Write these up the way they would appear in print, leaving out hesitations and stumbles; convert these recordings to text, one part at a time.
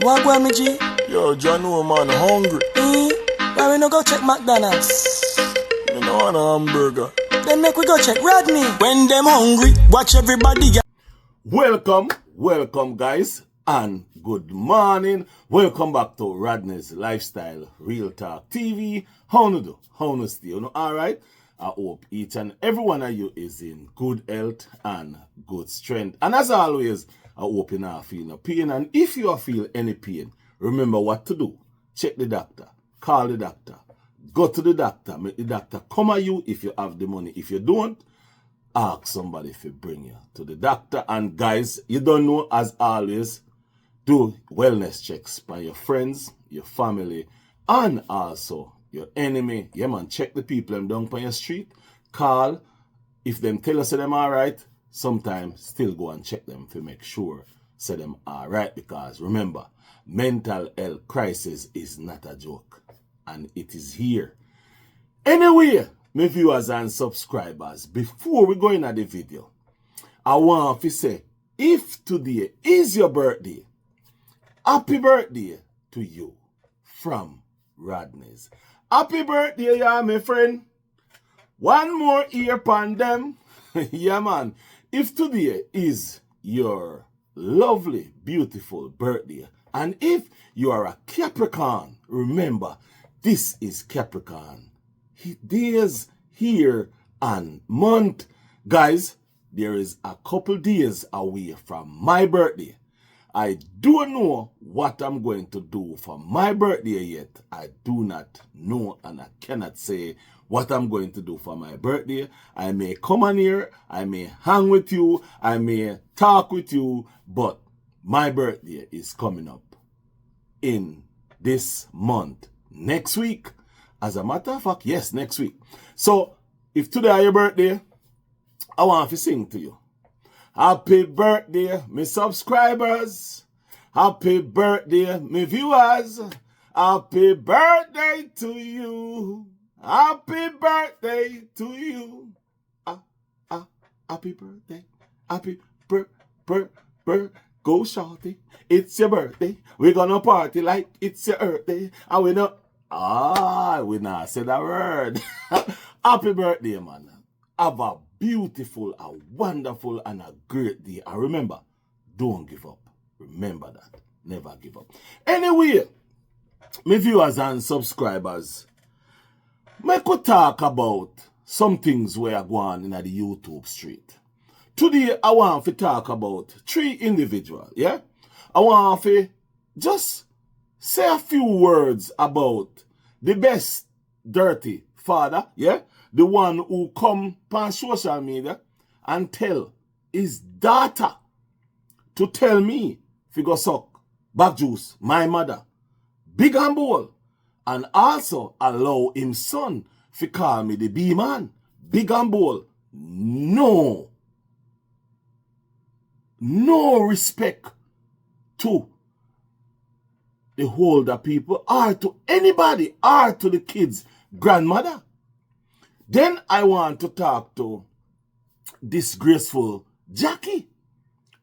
What go me G? Yo, John, no man, hungry. Why we no go check McDonald's? Me no want a hamburger. Then make we go check Rodney. When them hungry, watch everybody. Welcome guys, and good morning. Welcome back to Rodney's Lifestyle Real Talk TV. How you do? How you stay? You know, alright? I hope each and every one of you is in good health and good strength. And as always, I hope you not feel no pain. And if you feel any pain, remember what to do. Check the doctor. Call the doctor. Go to the doctor. Make the doctor come at you if you have the money. If you don't, ask somebody if you bring you to the doctor. And guys, you don't know, as always, do wellness checks by your friends, your family, and also your enemy. Yeah, man, check the people them down on your street. Call. If them tell us them all right, sometimes still go and check them to make sure say them all right. Because remember, mental health crisis is not a joke. And it is here. Anyway, my viewers and subscribers, before we go into the video, I want to say, if today is your birthday, happy birthday to you from Rodney's. Happy birthday, yeah, my friend. One more year upon them. Yeah, man. If today is your lovely, beautiful birthday, and if you are a Capricorn, remember, this is Capricorn days, year, and month. Guys, there is a couple days away from my birthday. I don't know what I'm going to do for my birthday yet. I do not know, and I cannot say what I'm going to do for my birthday. I may come on here, I may hang with you, I may talk with you, but my birthday is coming up in this month. Next week. As a matter of fact, yes, next week. So, if today is your birthday, I want to sing to you. Happy birthday, my subscribers. Happy birthday, my viewers. Happy birthday to you. Happy birthday to you. Happy birthday. Happy Go shorty. It's your birthday. We're gonna party like it's your birthday. And we not say that word. Happy birthday, man. Have a beautiful, a wonderful, and a great day. And remember, don't give up. Remember that. Never give up. Anyway, my viewers and subscribers, I could talk about some things where are going in the YouTube street. Today, I want to talk about 3 individuals, yeah? I want to just say a few words about the best dirty father, yeah? The one who come on social media and tell his daughter to tell me if he go suck back juice, my mother, big and bold, and also allow him son to call me the B-man, big and bold. No respect to the older people or to anybody or to the kids' grandmother. Then I want to talk to disgraceful Jackie.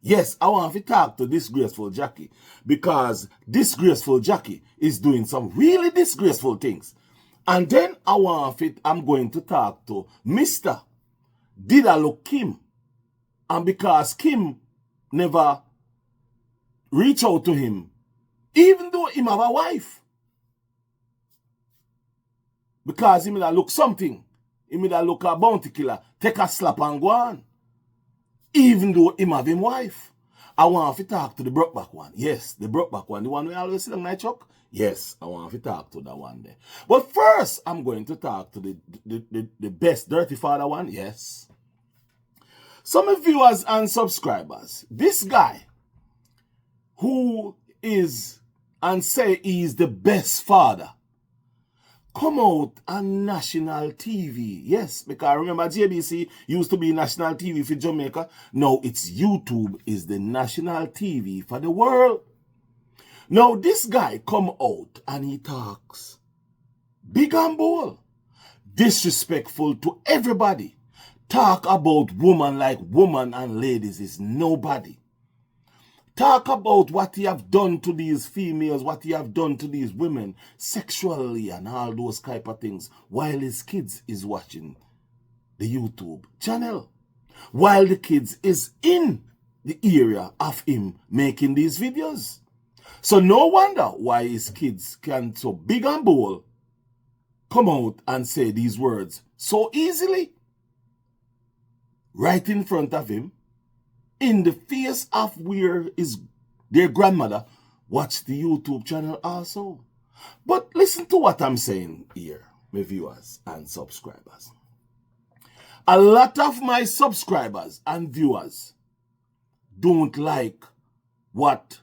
Yes, I want to talk to disgraceful Jackie because disgraceful Jackie is doing some really disgraceful things. And then I'm going to talk to Mr. Did I look Kim? And because Kim never reach out to him, even though him have a wife. Because he may look something. He may look a bounty killer. Take a slap and go on. Even though him have him wife. I want to talk to the Brokeback one. Yes, the Brokeback one. The one we always sit on my truck. Yes, I want to talk to that one there. But first, I'm going to talk to the best dirty father one. Yes. Some viewers and subscribers. This guy who is and say he is the best father come out on national TV. Yes, because remember JBC used to be national TV for Jamaica. Now it's YouTube is the national TV for the world. Now this guy come out and he talks big and bold, disrespectful to everybody. Talk about woman like woman and ladies is nobody. Talk about what he have done to these females, what he have done to these women sexually and all those type of things while his kids is watching the YouTube channel. While the kids is in the area of him making these videos. So no wonder why his kids can so big and bold come out and say these words so easily. Right in front of him. In the face of where their grandmother watched the YouTube channel also. But listen to what I'm saying here, my viewers and subscribers. A lot of my subscribers and viewers don't like what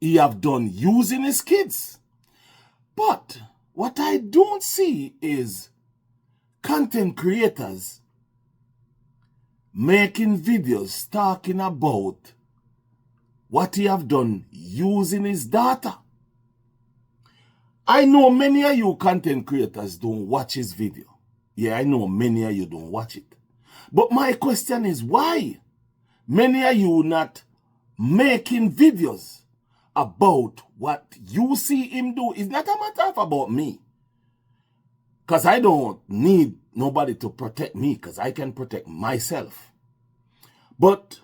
he have done using his kids. But what I don't see is content creators making videos talking about what he have done using his data. I know many of you content creators don't watch his video. Yeah, I know many of you don't watch it. But my question is why many of you not making videos about what you see him do? It's not a matter of about me. Because I don't need nobody to protect me because I can protect myself. But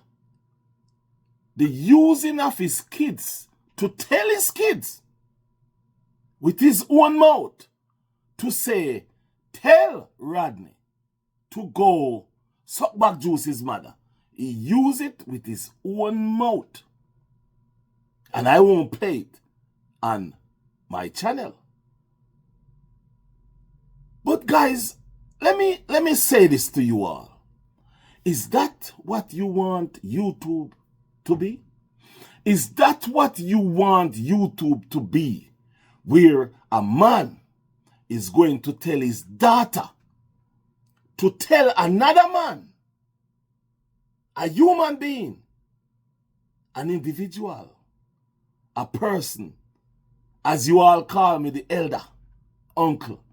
the using of his kids to tell his kids with his own mouth to say, tell Rodney to go suck back juice his mother. He used it with his own mouth. And I won't play it on my channel. But guys, let me say this to you all. Is that what you want YouTube to be? Is that what you want YouTube to be? Where a man is going to tell his daughter to tell another man, a human being, an individual, a person, as you all call me, the elder, uncle,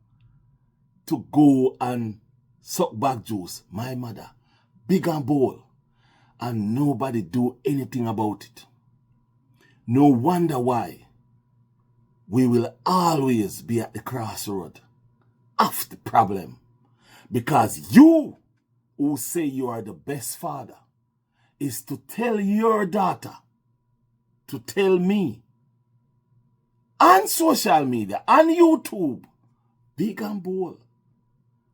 to go and suck back juice, my mother, big and bold, and nobody do anything about it. No wonder why we will always be at the crossroad of the problem. Because you who say you are the best father is to tell your daughter, to tell me, on social media, on YouTube, big and bold,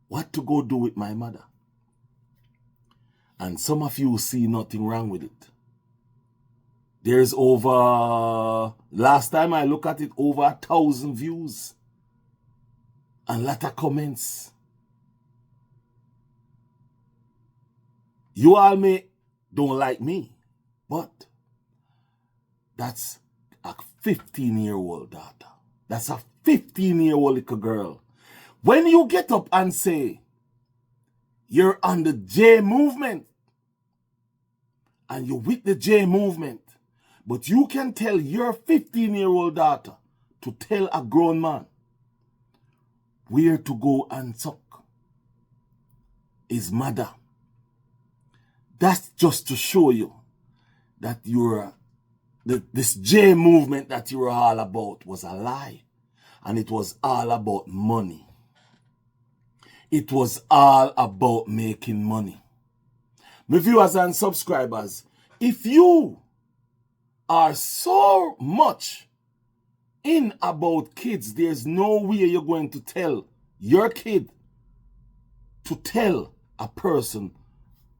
what to go do with my mother. And some of you see nothing wrong with it. There's over, last time I look at it, over 1,000 views. And a lot of comments. You all may don't like me, but that's a 15-year-old daughter. That's a 15-year-old little girl. When you get up and say, you're on the J movement, and you're with the J movement, but you can tell your 15-year-old daughter to tell a grown man where to go and suck his mother. That's just to show you that this J movement that you were all about was a lie. And it was all about money. It was all about making money. My viewers and subscribers, if you are so much in about kids, there's no way you're going to tell your kid to tell a person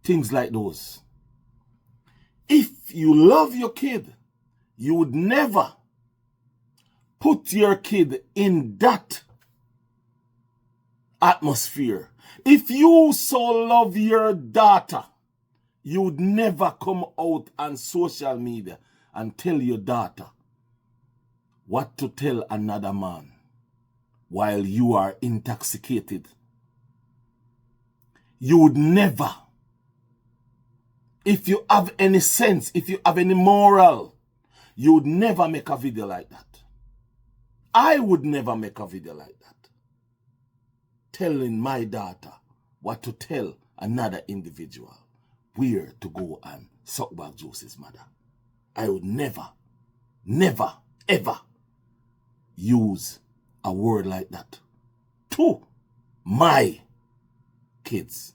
things like those. If you love your kid, you would never put your kid in that atmosphere. If you so love your daughter, you would never come out on social media and tell your daughter what to tell another man while you are intoxicated. You would never. If you have any sense, if you have any moral, you would never make a video like that. I would never make a video like that. Telling my daughter what to tell another individual, where to go and suck back Joseph's mother. I would never, ever use a word like that to my kids.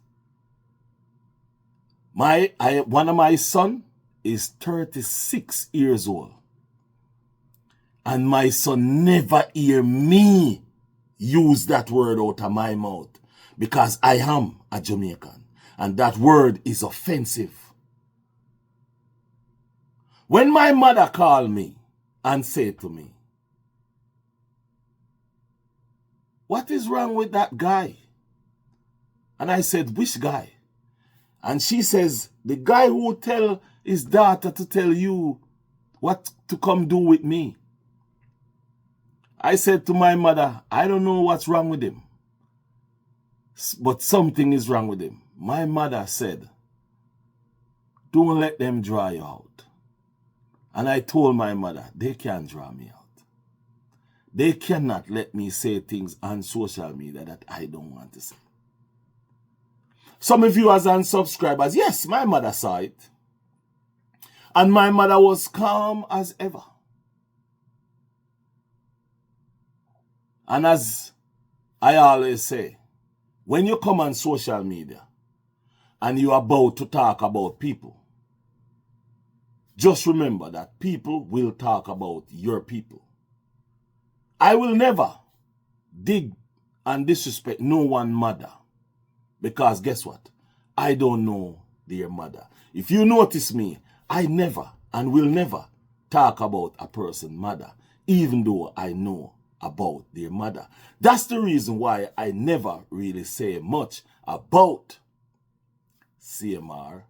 One of my son is 36 years old. And my son never hear me use that word out of my mouth because I am a Jamaican and that word is offensive. When my mother called me and said to me, "What is wrong with that guy?" And I said, "Which guy?" And she says, "The guy who tell his daughter to tell you what to come do with me." I said to my mother, "I don't know what's wrong with him, but something is wrong with him." My mother said, "Don't let them draw you out." And I told my mother, they can't draw me out. They cannot let me say things on social media that I don't want to say. Some viewers and subscribers, yes, my mother saw it. And my mother was calm as ever. And as I always say, when you come on social media and you're about to talk about people, just remember that people will talk about your people. I will never dig and disrespect no one mother because guess what? I don't know their mother. If you notice me, I never and will never talk about a person's mother, even though I know about their mother. That's the reason why I never really say much about CMR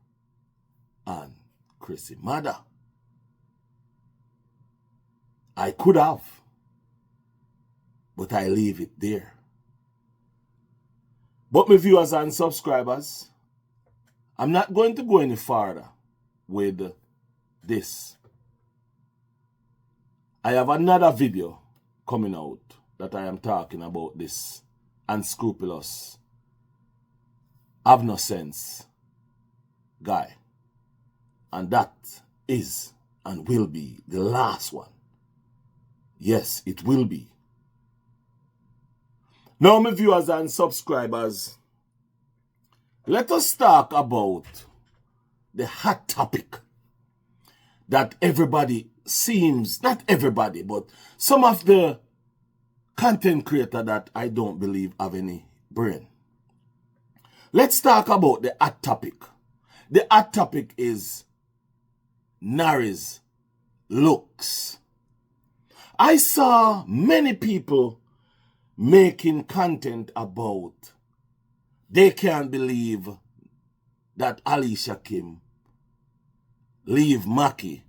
and Chrissy mother. I could have, but I leave it there. But my viewers and subscribers, I'm not going to go any farther with this. I have another video coming out that I am talking about this unscrupulous, have no sense guy. And that is and will be the last one. Yes, it will be. Now, my viewers and subscribers, let us talk about the hot topic that everybody seems, not everybody, but some of the content creators that I don't believe have any brain. Let's talk about the hot topic. The hot topic is Narry's looks. I saw many people making content about they can't believe that Alicica Kim leave Mackie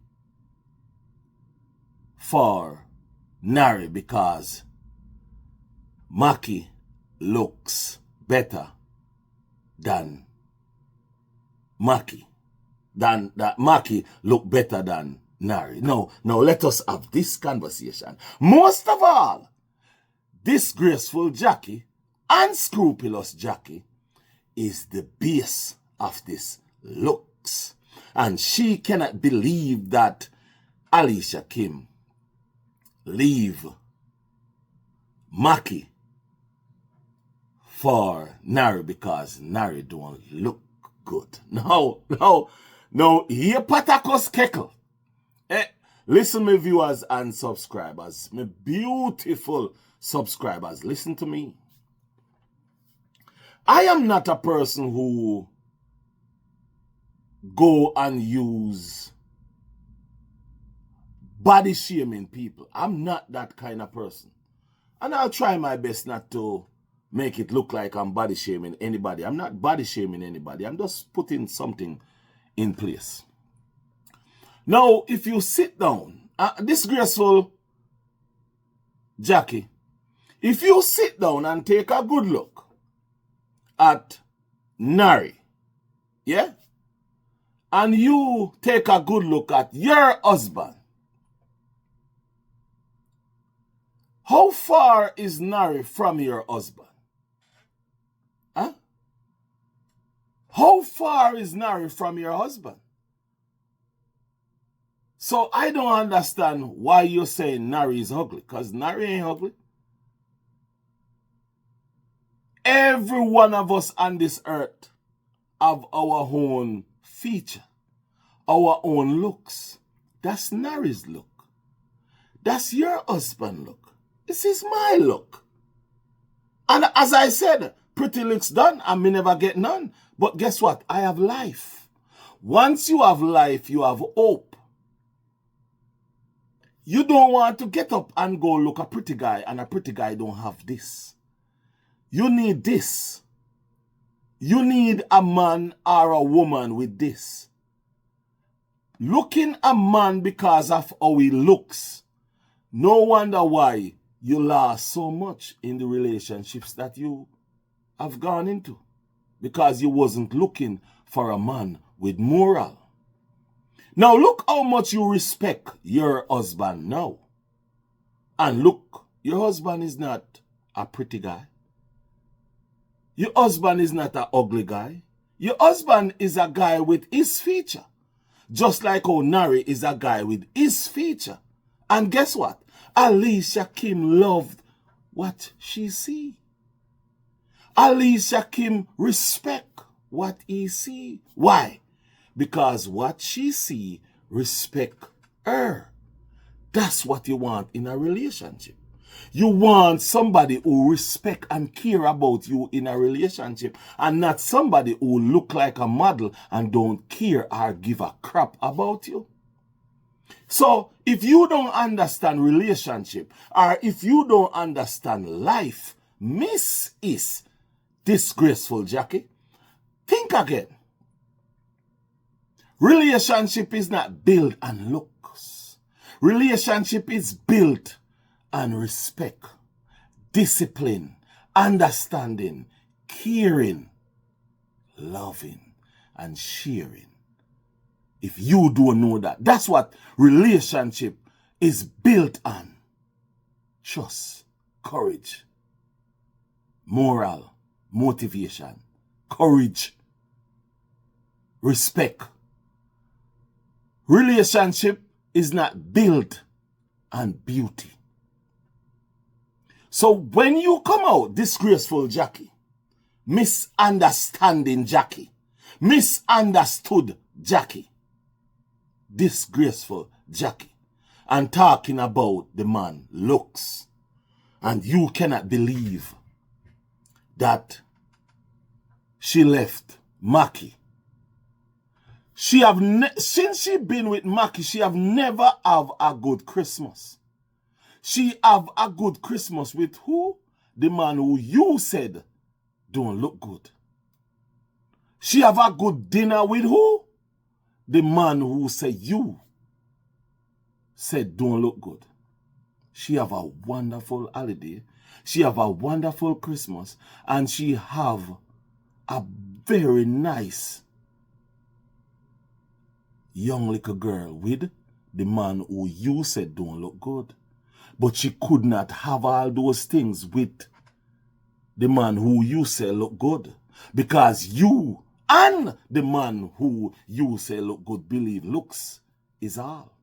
for Narry because Mackie looks better than Mackie. That Mackie look better than Narry. Now let us have this conversation. Most of all, disgraceful Jackie, unscrupulous Jackie, is the base of this looks. And she cannot believe that Alicica Kim leave Mackie for Narry because Narry don't look good. No, here Patois keckle. Listen, my viewers and subscribers, my beautiful subscribers, listen to me. I am not a person who go and use body shaming people. I'm not that kind of person. And I'll try my best not to make it look like I'm body shaming anybody. I'm not body shaming anybody. I'm just putting something in place. Now, if you sit down, disgraceful Jackie, if you sit down and take a good look at Narry, yeah? And you take a good look at your husband, how far is Narry from your husband? Huh? How far is Narry from your husband? So I don't understand why you're saying Narry is ugly, because Narry ain't ugly. Every one of us on this earth have our own feature, our own looks. That's Narry's look. That's your husband's look. This is my look. And as I said, pretty looks done and me never get none. But guess what? I have life. Once you have life, you have hope. You don't want to get up and go look a pretty guy and a pretty guy don't have this. You need this. You need a man or a woman with this. Looking a man because of how he looks. No wonder why you lost so much in the relationships that you have gone into. Because you wasn't looking for a man with moral. Now look how much you respect your husband now. And look, your husband is not a pretty guy. Your husband is not an ugly guy. Your husband is a guy with his feature. Just like how Narry is a guy with his feature. And guess what? Alicia Kim loved what she see. Alicia Kim respect what he see. Why? Because what she see respect her. That's what you want in a relationship. You want somebody who respect and care about you in a relationship, and not somebody who look like a model and don't care or give a crap about you. So if you don't understand relationship, or if you don't understand life, Miss is disgraceful, Jackie. Think again. Relationship is not built on looks. Relationship is built on respect, discipline, understanding, caring, loving, and sharing. If you don't know that, that's what relationship is built on. Trust, courage, moral, motivation, courage, respect. Relationship is not built on beauty. So when you come out, disgraceful Jackie, misunderstanding Jackie, misunderstood Jackie, disgraceful Jackie, and talking about the man looks, and you cannot believe that she left Mackie. Since she been with Mackie, she have never have a good Christmas. She have a good Christmas with who? The man who you said don't look good. She have a good dinner with who? The man who said you said don't look good. She have a wonderful holiday. She have a wonderful Christmas. And she have a very nice young little girl with the man who you said don't look good. But she could not have all those things with the man who you say look good. Because you and the man who you say look good believe looks is all.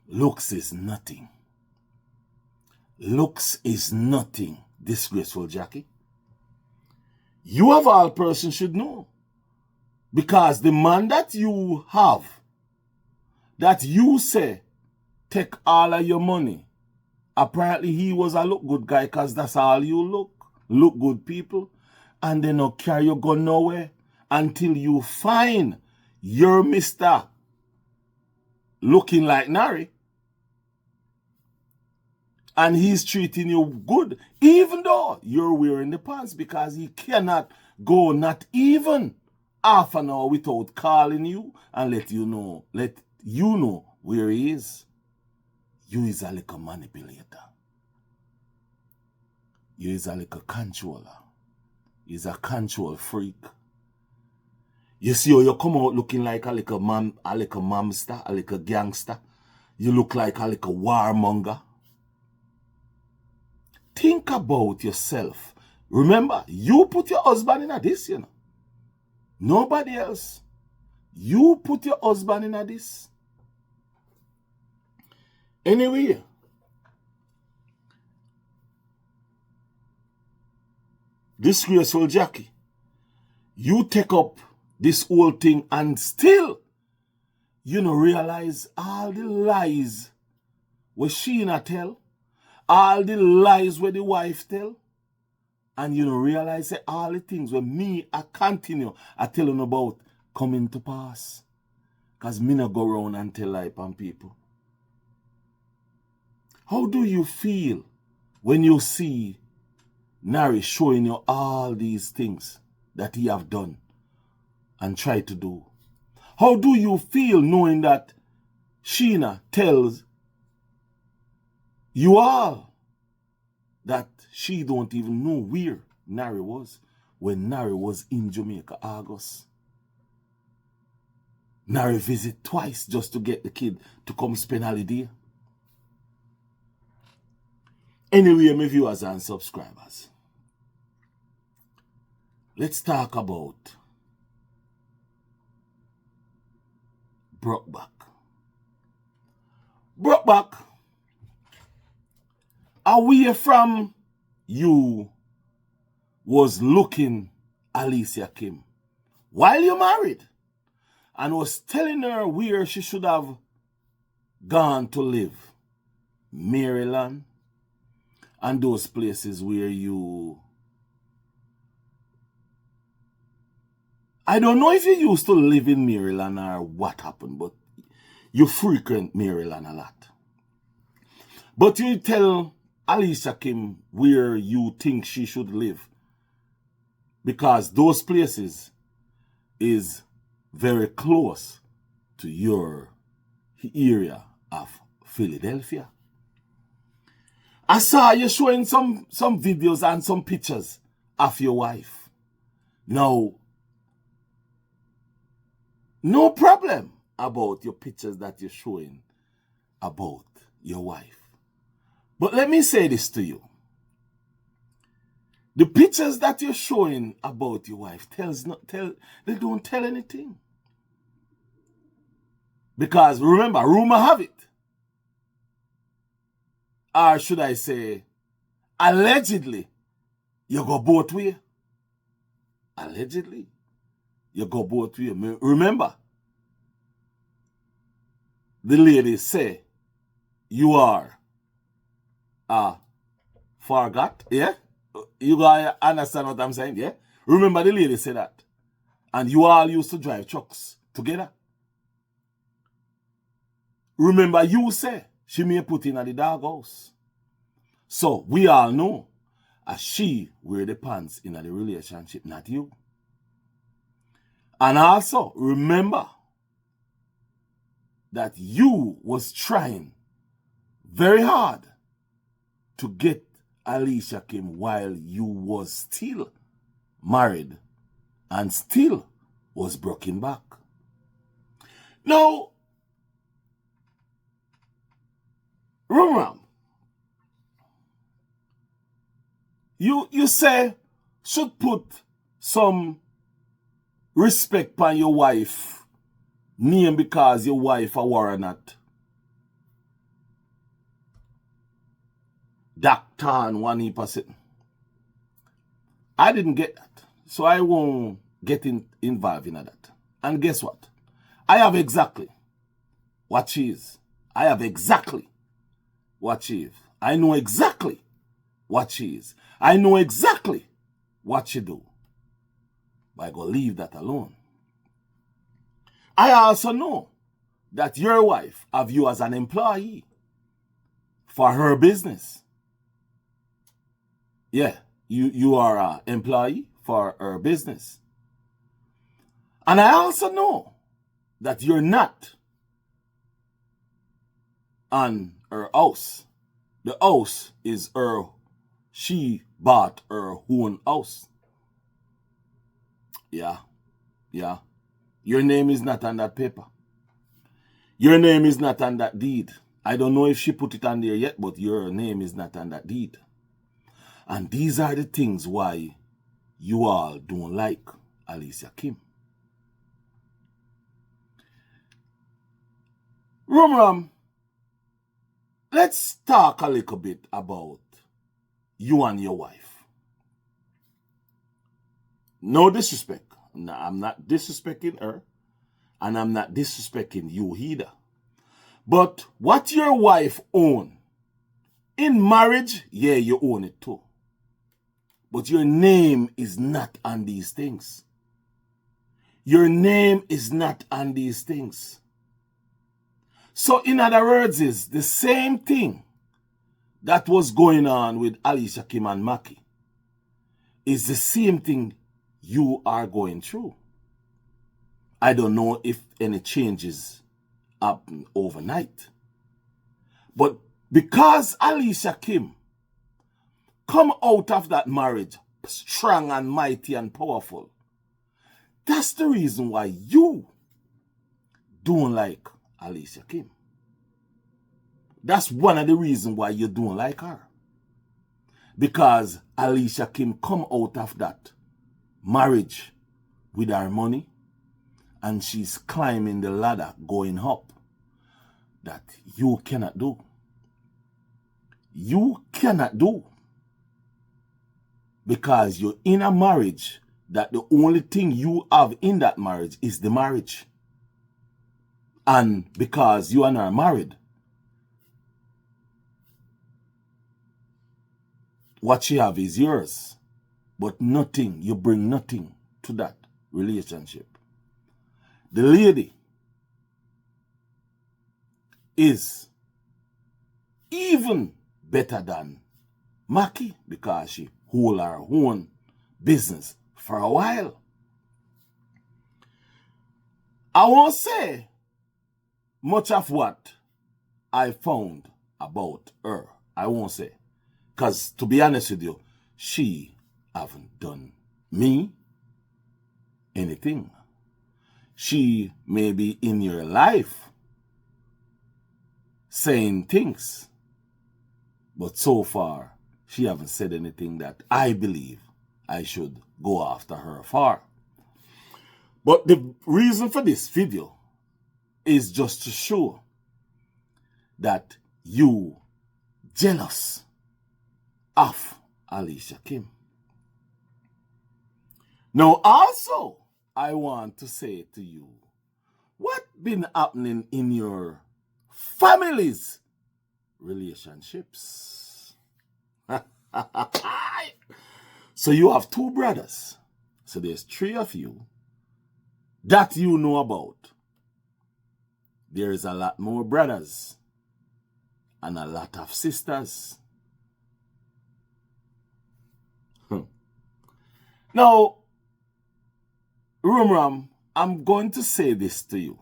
Looks is nothing. Looks is nothing, disgraceful Jackie. You of all persons should know. Because the man that you have, that you say take all of your money, apparently he was a look good guy because that's all you look good people, and they not carry your gun nowhere until you find your Mr. looking like Narry, and he's treating you good, even though you're wearing the pants, because he cannot go not even half an hour without calling you and let you know where he is. You is a little manipulator. You is a little controller. You is a control freak. You see how you come out looking like a little mamster, a little gangster. You look like a little warmonger. Think about yourself. Remember, you put your husband in this, you know. Nobody else. You put your husband in this. Anyway, disgraceful Jackie, you take up this whole thing and still you no realize all the lies where Sheena tell, all the lies where the wife tell, and you no realize that all the things where me I continue I telling about coming to pass. Because me no go around and tell lie on people. How do you feel when you see Narry showing you all these things that he have done and try to do? How do you feel knowing that Sheena tells you all that she don't even know where Narry was when Narry was in Jamaica August? Narry visit twice just to get the kid to come spend holiday. Anyway, my viewers and subscribers, let's talk about Brokeback. Brokeback, away from you was looking Alicia Kim while you married and was telling her where she should have gone to live. Maryland and those places where you... I don't know if you used to live in Maryland or what happened, but you frequent Maryland a lot. But you tell Alicia Kim where you think she should live, because those places is very close to your area of Philadelphia. I saw you showing some videos and some pictures of your wife. Now, no problem about your pictures that you're showing about your wife. But let me say this to you. The pictures that you're showing about your wife they don't tell anything. Because remember, rumor have it. Or should I say, allegedly, you go both ways. Allegedly, you go both ways. Remember, the lady say, you are forgot, yeah? You guys understand what I'm saying, yeah? Remember the lady said that. And you all used to drive trucks together. Remember you say, she may put in at the doghouse. So we all know she wear the pants in the relationship, not you. And also remember that you was trying very hard to get Alicia Kim while you was still married and still was broken back. Now, Rumram, you say should put some respect on your wife name because your wife a warrant. Doctor and 1%. I didn't get that. So I won't get involved in that. And guess what? I have exactly what she is. I have exactly what she is. I know exactly what she is. I know exactly what she do. But I go leave that alone. I also know that your wife have you as an employee for her business. Yeah, you are an employee for her business. And I also know that you're not on her house. The house is her. She bought her own house. Yeah. Your name is not on that paper. Your name is not on that deed. I don't know if she put it on there yet, but your name is not on that deed. And these are the things why you all don't like Alicia Kim. Rumram, let's talk a little bit about you and your wife. No disrespect. I'm not disrespecting her, and I'm not disrespecting you either. But what your wife own, in marriage, yeah, you own it too. But your name is not on these things. Your name is not on these things. So in other words, is the same thing that was going on with Alicica, Kim and Maki is the same thing you are going through. I don't know if any changes happen overnight. But because Alicica Kim come out of that marriage strong and mighty and powerful, that's the reason why you don't like Alicica Kim. That's one of the reasons why you don't like her. Because Alicica Kim come out of that marriage with her money and she's climbing the ladder going up that you cannot do. You cannot do. Because you're in a marriage that the only thing you have in that marriage is the marriage. And because you and her are married, what she have is yours. But nothing, you bring nothing to that relationship. The lady is even better than Maki because she hold her own business for a while. I won't say much of what I found about her. I won't say. Because to be honest with you, she haven't done me anything. She may be in your life saying things, but so far she haven't said anything that I believe I should go after her for. But the reason for this video is just to show that you jealous of Alicica Kim. Now also, I want to say to you, what been happening in your family's relationships? So you have two brothers. So there's three of you that you know about. There is a lot more brothers and a lot of sisters. Now, Rumram, I'm going to say this to you.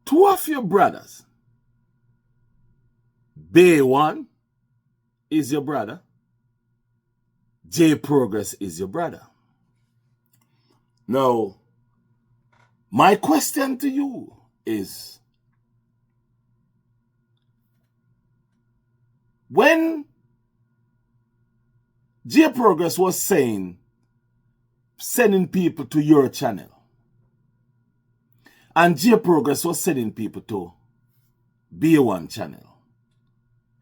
Two of your brothers, Bay1 is your brother, J Progress is your brother. Now, my question to you is, when J Progress was sending people to your channel, and J Progress was sending people to B1 channel,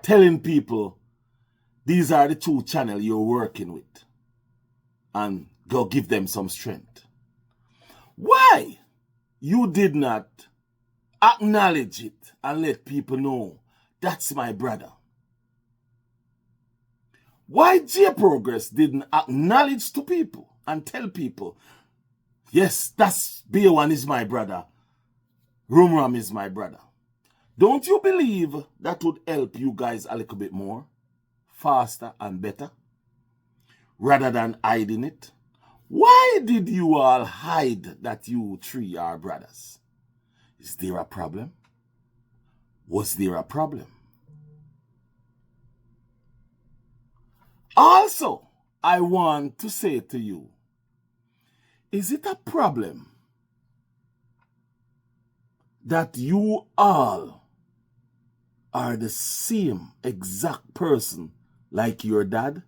telling people these are the two channels you're working with, and go give them some strength. Why you did not acknowledge it and let people know that's my brother? Why J Progress didn't acknowledge to people and tell people, yes, that's B1 is my brother, Rumram is my brother? Don't you believe that would help you guys a little bit more, faster and better, rather than hiding it? Why did you all hide that you three are brothers? Is there a problem? Was there a problem? Also, I want to say to you, is it a problem that you all are the same exact person like your dad?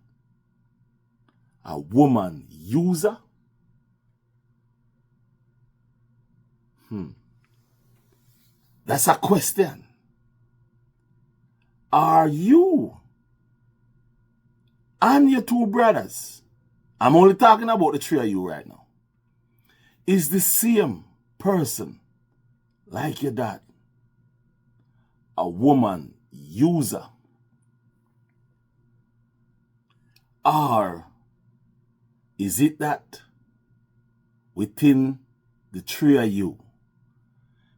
A woman user? That's a question. Are you and your two brothers, I'm only talking about the three of you right now, is the same person like your dad, a woman user? Or is it that within the three of you,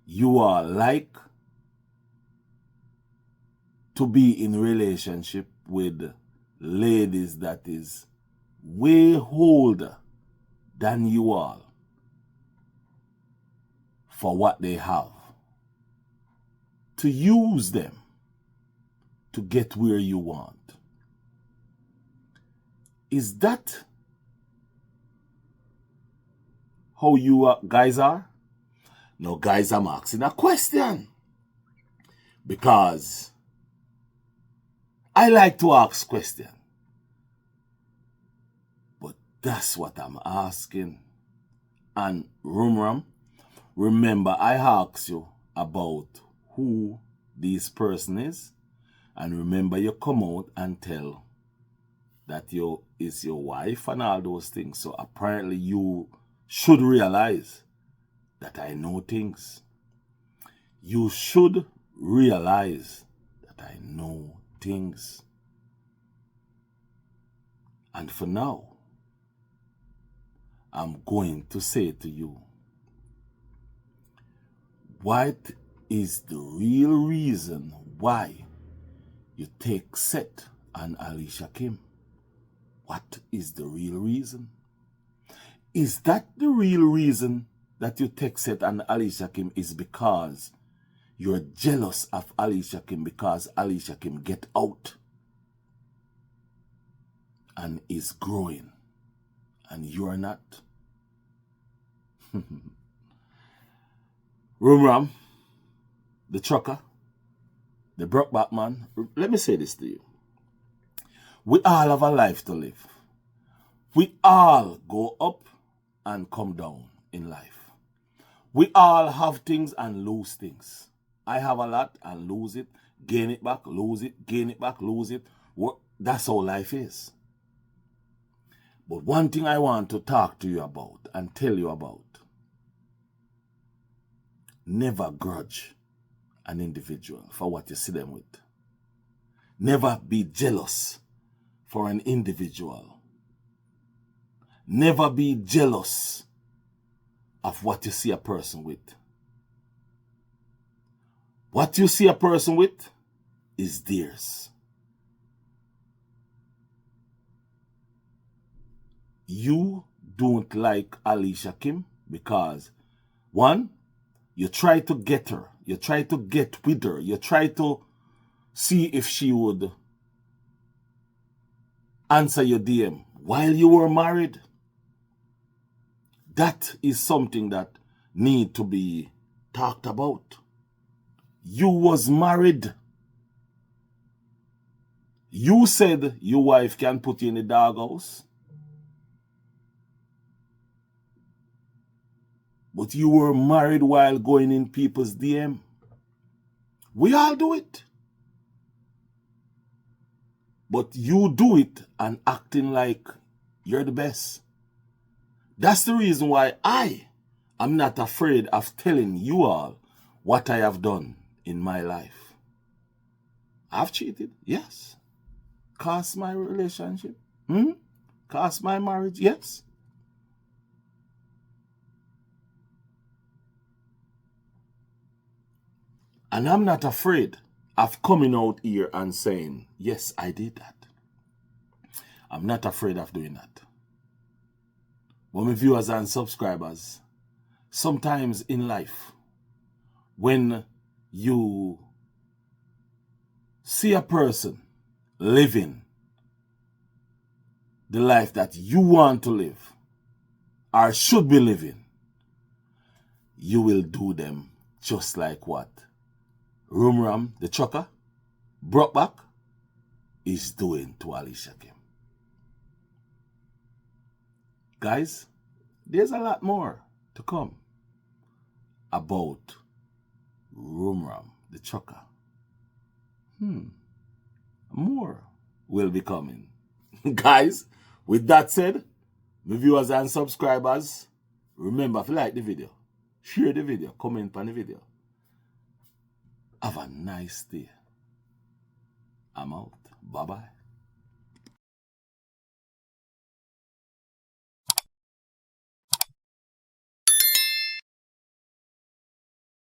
you are like to be in relationship with ladies that is way older than you all for what they have, to use them to get where you want? Is that how you guys are? No, guys, I'm asking a question because I like to ask questions. But that's what I'm asking. And Rumram, remember I asked you about who this person is. And remember you come out and tell that you is your wife and all those things. So apparently you should realize that I know things. You should realize that I know things. And for now, I'm going to say to you, what is the real reason why you take Seth and Alicica? What is the real reason? Is that the real reason that you take Seth and Alicica is because you're jealous of Alicica because Alicica get out and is growing and you're not? Rumram, the trucker, the Brokeback man, let me say this to you. We all have a life to live. We all go up and come down in life. We all have things and lose things. I have a lot and lose it, gain it back, lose it, gain it back, lose it. That's how life is. But one thing I want to talk to you about and tell you about: never grudge an individual for what you see them with. Never be jealous for an individual. Never be jealous of what you see a person with. What you see a person with is theirs. You don't like Alicica because, one, you try to get her, you try to get with her, you try to see if she would answer your DM while you were married. That is something that need to be talked about. You was married. You said your wife can put you in the doghouse. But you were married while going in people's DM. We all do it. But you do it and acting like you're the best. That's the reason why I am not afraid of telling you all what I have done in my life. I've cheated, yes. Cost my relationship, cost my marriage, yes. And I'm not afraid of coming out here and saying, yes, I did that. I'm not afraid of doing that. But my viewers and subscribers, sometimes in life, when you see a person living the life that you want to live or should be living, you will do them just like what Rumram, the trucker, Brokeback, is doing to Alicica. Guys, there's a lot more to come about Rumram, the chucker. More will be coming. Guys, with that said, my viewers and subscribers, remember to like the video, share the video, comment on the video. Have a nice day. I'm out. Bye-bye.